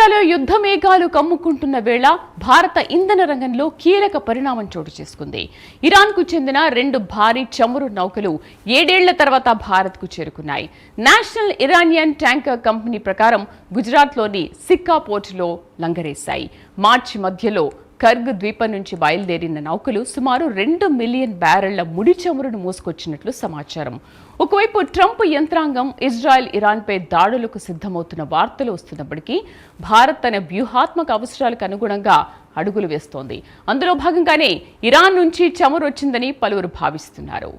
రష్యాలో యుద్ధ మేఘాలు కమ్ముకుంటున్న వేళ భారత ఇంధన రంగంలో కీలక పరిణామం చోటు చేసుకుంది. ఇరాన్కు చెందిన 2 భారీ చమురు నౌకలు 7 ఏళ్ల తర్వాత భారత్కు చేరుకున్నాయి. నేషనల్ ఇరానియన్ ట్యాంకర్ కంపెనీ ప్రకారం గుజరాత్లోని సిక్కా పోర్టులో లంగరేశాయి. మార్చి మధ్యలో కర్గ్ ద్వీపం నుంచి బయలుదేరిన నౌకలు సుమారు 2 మిలియన్ బ్యారెళ్ల ముడి చమురును మోసుకొచ్చినట్లు సమాచారం. ఒకవైపు ట్రంప్ యంత్రాంగం ఇజ్రాయెల్ ఇరాన్పై దాడులకు సిద్ధమవుతున్న వార్తలు వస్తున్నప్పటికీ భారత్ తన వ్యూహాత్మక అవసరాలకు అనుగుణంగా అడుగులు వేస్తోంది. అందులో భాగంగానే ఇరాన్ నుంచి చమురు వచ్చిందని పలువురు భావిస్తున్నారు.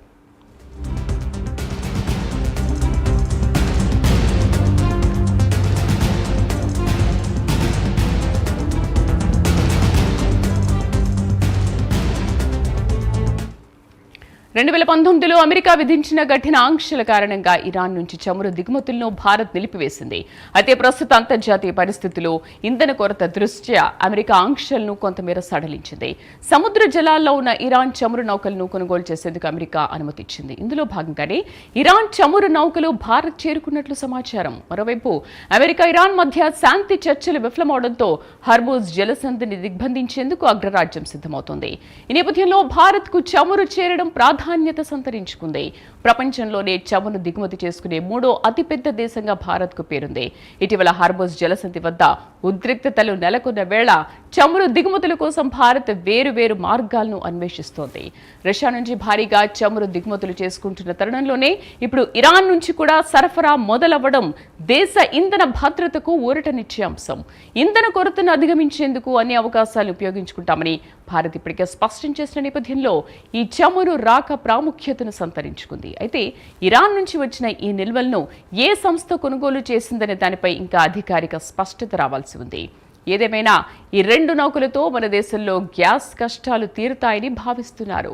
రెండు 2019లో అమెరికా విధించిన కఠిన ఆంక్షల కారణంగా ఇరాన్ నుంచి చమురు దిగుమతులను భారత్ నిలిపివేసింది. అయితే ప్రస్తుత అంతర్జాతీయ పరిస్థితుల్లో ఇంధన కొరత దృష్ట్యా అమెరికా ఆంక్షలను కొంతమేర సడలించింది. సముద్ర జలాల్లో ఉన్న ఇరాన్ చమురు నౌకలను కొనుగోలు చేసేందుకు అమెరికా అనుమతిచ్చింది. ఇందులో భాగంగానే ఇరాన్ చమురు నౌకలు భారత్ చేరుకున్నట్లు సమాచారం. మరోవైపు అమెరికా ఇరాన్ మధ్య శాంతి చర్చలు విఫలమవడంతో హర్మూజ్ జలసంధిని దిగ్బంధించేందుకు అగ్రరాజ్యం సిద్ధమవుతోంది. ఈ నేపథ్యంలో భారత్కు చమురు చేరడం ప్రాధాన్యత సంతరించుకుంది. ప్రపంచంలోనే చమురు దిగుమతి చేసుకునే 3వ అతిపెద్ద దేశంగా భారత్కు పేరుంది. ఇటీవల హార్మోజ్ జలసంధి వద్ద ఉద్రిక్తతలు నెలకొన్న వేళ చమురు దిగుమతుల కోసం భారత్ వేరువేరు మార్గాలను అన్వేషిస్తోంది. రష్యా నుంచి భారీగా చమురు దిగుమతులు చేసుకుంటున్న తరుణంలోనే ఇప్పుడు ఇరాన్ నుంచి కూడా సరఫరా మొదలవ్వడం దేశ ఇంధన భద్రతకు ఊరటనిచ్చే అంశం. ఇంధన కొరతను అధిగమించేందుకు అన్ని అవకాశాలను ఉపయోగించుకుంటామని భారత్ ఇప్పటికే స్పష్టం చేసిన నేపథ్యంలో ఈ చమురు రాక ప్రాముఖ్యతను సంతరించుకుంది. అయితే ఇరాన్ నుంచి వచ్చిన ఈ నిల్వలను ఏ సంస్థ కొనుగోలు చేసిందనే దానిపై ఇంకా అధికారిక స్పష్టత రావాల్సి ఉంది. ఏదేమైనా ఈ 2 నౌకలతో మన దేశంలో గ్యాస్ కష్టాలు తీరుతాయని భావిస్తున్నారు.